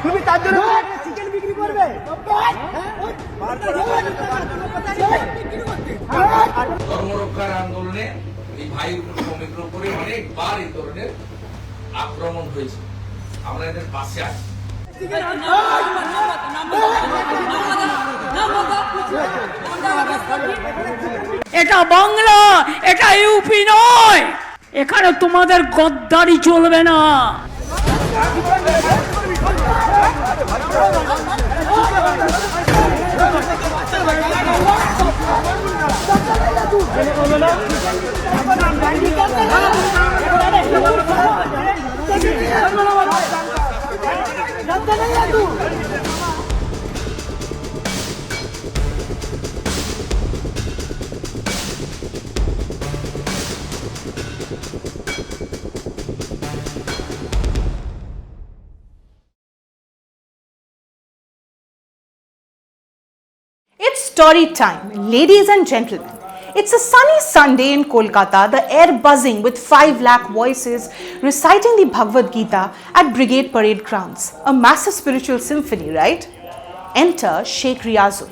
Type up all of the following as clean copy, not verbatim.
তুমি তার জন্য চিকেন বিক্রি করবে? ধর্মরক্ষার আন্দোলনে এই ভাইয়ের উপর সমীকরণ করে অনেকবার এই ধরনের আক্রমণ হয়েছে। আমরা এদের পাশে আছি। এটা বাংলা, এটা ইউপি নয়। এখানে তোমাদের গদ্দারি চলবে না। It's story time, ladies and gentlemen. It's a sunny Sunday in Kolkata, the air buzzing with 5 lakh voices reciting the Bhagavad Gita at Brigade parade grounds. A massive spiritual symphony, right? Enter Sheikh Riyazul,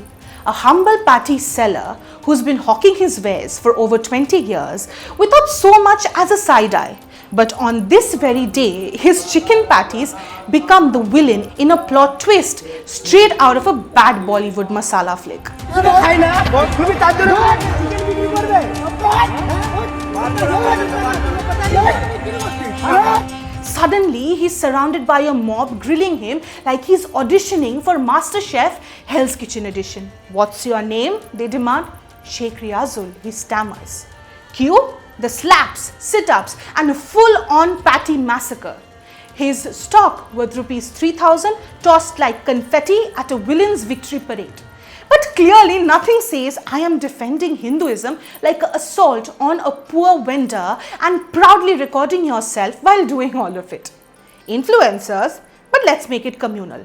a humble patty seller who's been hawking his wares for over 20 years without so much as a side eye. But on this very day, his chicken patties become the villain in a plot twist straight out of a bad Bollywood masala flick. Suddenly, he's surrounded by a mob grilling him like he's auditioning for MasterChef Hell's Kitchen edition. What's your name? They demand. Sheikh Riyazul, he stammers. Cue the slaps, sit-ups and a full-on patty massacre. His stock worth rupees 3,000 tossed like confetti at a villain's victory parade. But clearly nothing says I am defending Hinduism like an assault on a poor vendor and proudly recording yourself while doing all of it. Influencers, but let's make it communal.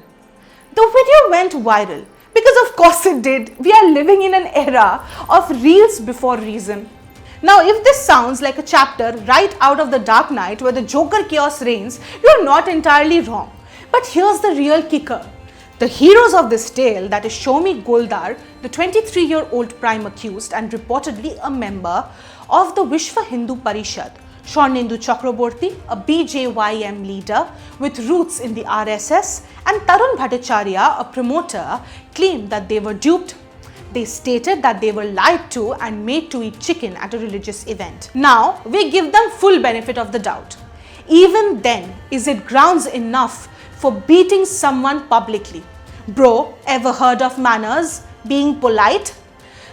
The video went viral because of course it did. We are living in an era of reels before reason. Now, if this sounds like a chapter right out of The Dark Knight where the Joker chaos reigns, you're not entirely wrong. But here's the real kicker. The heroes of this tale, that is Shomi Goldar, the 23-year-old prime accused and reportedly a member of the Vishwa Hindu Parishad, Swarnendu Chakraborty, a BJYM leader with roots in the RSS, and Tarun Bhattacharya, a promoter, claimed that they were duped. They stated that they were lied to and made to eat chicken at a religious event. Now, we give them full benefit of the doubt. Even then, is it grounds enough for beating someone publicly? Bro, ever heard of manners? Being polite?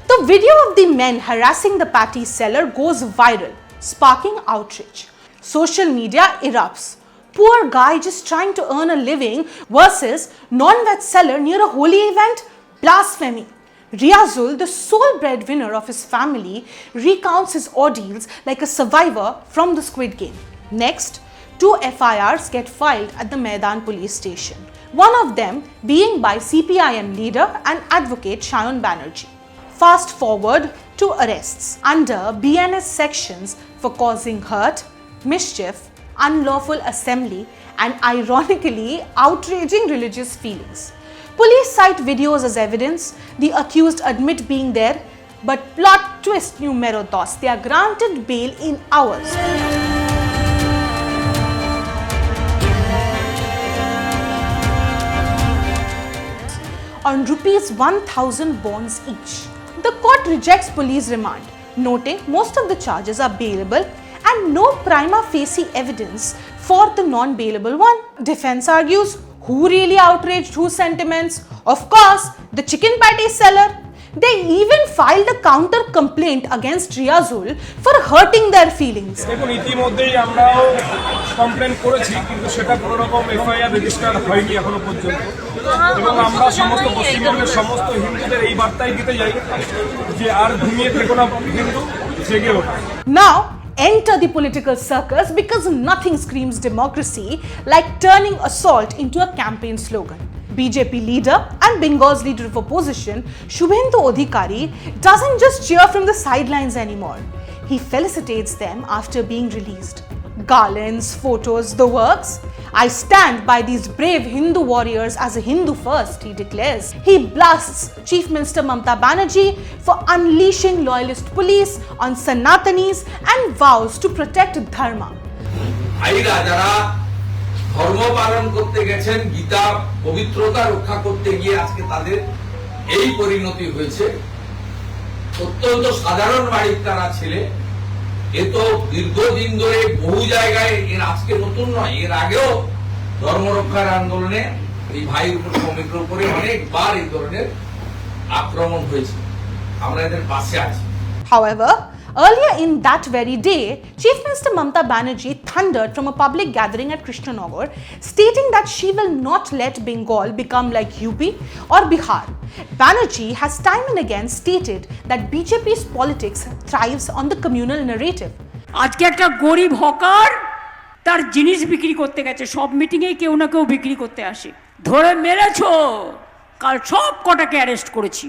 The video of the men harassing the patty seller goes viral, sparking outrage. Social media erupts. Poor guy just trying to earn a living versus non-veg seller near a holy event? Blasphemy. Riyazul, the sole breadwinner of his family, recounts his ordeals like a survivor from the Squid Game. Next, 2 FIRs get filed at the Maidan police station, one of them being by CPIM leader and advocate Shayan Banerjee. Fast forward to arrests under BNS sections for causing hurt, mischief, unlawful assembly and ironically outraging religious feelings. Police cite videos as evidence. The accused admit being there, but plot twist numero dos. They are granted bail in hours. On rupees 1,000 bonds each. The court rejects police remand, noting most of the charges are bailable and no prima facie evidence for the non-bailable one. Defense argues, who really outraged whose sentiments? Of course, the chicken patty seller. They even filed a counter complaint against Riyazul for hurting their feelings. দেখুন ইতিমধ্যেই আমরাও complain করেছি কিন্তু সেটা কোনো রকম FIR register হয়নি এখনো পর্যন্ত এবং আমরা সমস্ত পশ্চিমবঙ্গের সমস্ত হিন্দুদের এই বার্তাই দিতে যাই যে আর ঘুমিয়ে থেকো না হিন্দু জেগে ওঠো। Now enter the political circus because nothing screams democracy like turning assault into a campaign slogan. BJP leader and Bengal's leader of opposition, Shubhendu Adhikari, doesn't just cheer from the sidelines anymore. He felicitates them after being released. Garlands, photos, the works. I stand by these brave Hindu warriors as a Hindu first, he declares. He blasts Chief Minister Mamata Banerjee for unleashing loyalist police on Sanatanis and vows to protect Dharma. ভাইরা যারা ধর্ম পালন করতে গেছেন, গীতা পবিত্রতা রক্ষা করতে গিয়ে আজকে তাদের এই পরিণতি হয়েছে। অত্যন্ত সাধারণ বাড়ির তারা ছেলে। এ তো দীর্ঘদিন ধরে বহু জায়গায়, এর আজকে নতুন নয়, এর আগেও ধর্ম রক্ষার আন্দোলনে এই ভাইয়ের উপর শ্রমিকের উপরে অনেকবার এই ধরনের আক্রমণ হয়েছে। আমরা এদের পাশে আছি। However, earlier in that very day, Chief Minister Mamata Banerjee thundered from a public gathering at Krishnanagar, stating that she will not let Bengal become like UP or Bihar. Banerjee has time and again stated that BJP's politics thrives on the communal narrative. আজকে একটা গরিব hawker তার জিনিস বিক্রি করতে গেছে, সব মিটিংয়ে কেউ না কেউ বিক্রি করতে আসে, ধরে মেরেছো। কাল সব কটাকে অ্যারেস্ট করেছি,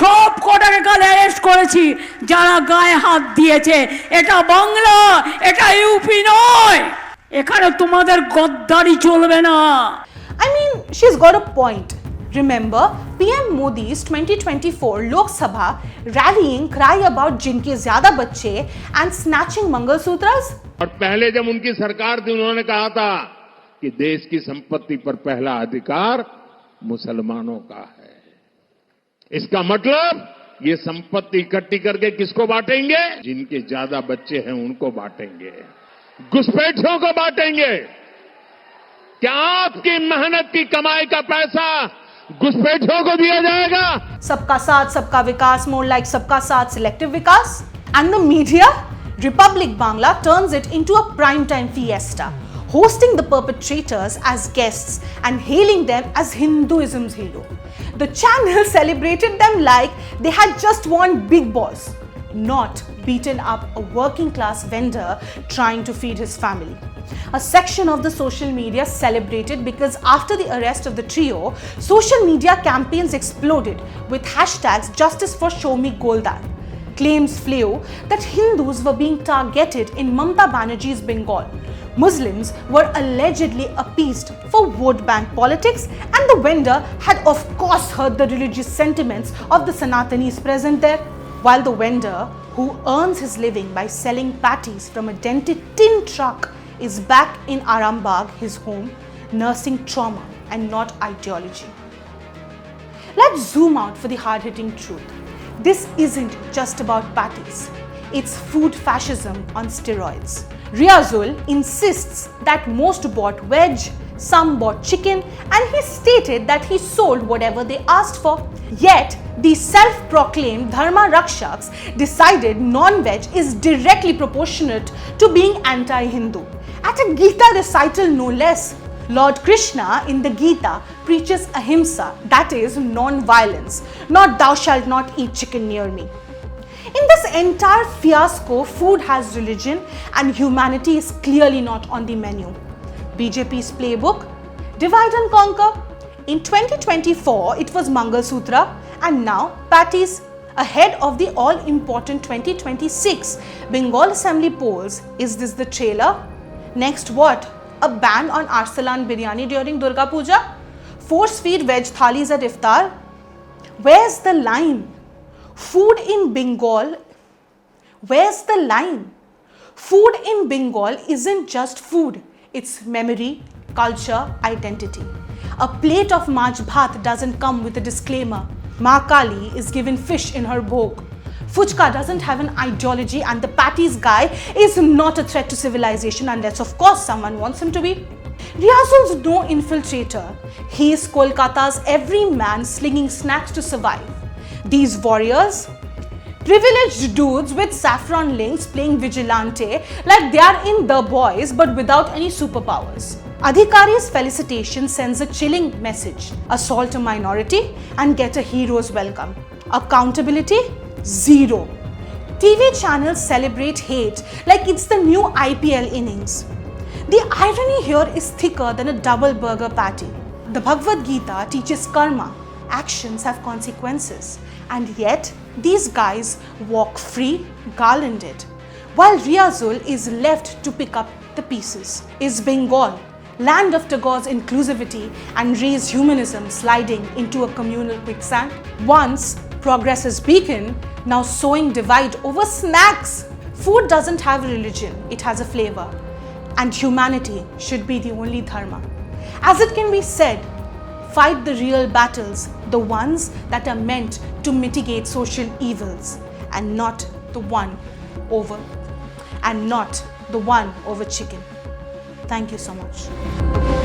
সব কটাকে কাল অ্যারেস্ট করেছি যারা গায়ে হাত দিয়েছে। এটা বাংলা, এটা ইউপি নয়, এখানে তোমাদের গদ্দারি চলবে না। I mean, she's got a point. Remember PM Modi's 2024 Lok Sabha rallying cry about jinke zyada bacche and snatching Mangal Sutras? और पहले जब उनकी सरकार थी उन्होंने कहा था कि देश की संपत्ति पर पहला अधिकार मुसलमानों का है। इसका मतलब ये संपत्ति इकट्ठी करके किसको बांटेंगे? जिनके ज्यादा बच्चे हैं उनको बांटेंगे, घुसपैठियों को बांटेंगे। क्या आपकी मेहनत की कमाई का पैसा घुसपैठियों को दिया जाएगा? Sabka Saath, Sabka Vikas, more like Sabka Saath, selective Vikas. And the media, Republic Bangla turns it into a primetime fiesta, hosting the perpetrators as guests and hailing them as Hinduism's hero. The channel celebrated them like they had just won Big Boss, not beaten up a working class vendor trying to feed his family. A section of the social media celebrated because after the arrest of the trio, social media campaigns exploded with hashtags Justice for Show Me Goldan. Claims flew that Hindus were being targeted in Mamata Banerjee's Bengal. Muslims were allegedly appeased for vote bank politics, and the vendor had of course heard the religious sentiments of the Sanatanis present there. While the vendor, who earns his living by selling patties from a dented tin truck, is back in Arambagh, his home, nursing trauma and not ideology. Let's zoom out for the hard-hitting truth. This isn't just about patties. It's food fascism on steroids. Riazul insists that most bought veg, some bought chicken, and he stated that he sold whatever they asked for. Yet, the self-proclaimed Dharma Rakshaks decided non-veg is directly proportionate to being anti-Hindu. At a Gita recital no less, Lord Krishna in the Gita preaches ahimsa, that is non-violence, not thou shalt not eat chicken near me. In this entire fiasco, food has religion and humanity is clearly not on the menu. BJP's playbook? Divide and conquer. In 2024, it was Mangal Sutra, and now Patties. Ahead of the all-important 2026 Bengal Assembly polls, is this the trailer? Next what? A ban on Arsalan biryani during Durga Puja? Force-feed veg thalis at iftar? Where's the line? Food in Bengal, where's the line? Food in Bengal isn't just food, it's memory, culture, identity. A plate of Maj Bhat doesn't come with a disclaimer. Ma Kali is given fish in her bhog. Fuchka doesn't have an ideology, and the Patties guy is not a threat to civilization unless of course someone wants him to be. Riazul's no infiltrator. He is Kolkata's every man slinging snacks to survive. These warriors, privileged dudes with saffron links playing vigilante like they are in The Boys but without any superpowers. Adhikari's felicitation sends a chilling message. Assault a minority and get a hero's welcome. Accountability? Zero. TV channels celebrate hate like it's the new IPL innings. The irony here is thicker than a double burger patty. The Bhagavad Gita teaches karma. Actions have consequences. And yet, these guys walk free, garlanded, while Riazul is left to pick up the pieces. Is Bengal, land of Tagore's inclusivity and race humanism, sliding into a communal quicksand? Once progress's beacon, now sowing divide over snacks. Food doesn't have a religion, it has a flavor. And humanity should be the only dharma. As it can be said, fight the real battles, the ones that are meant to mitigate social evils, and not the one over chicken. Thank you so much.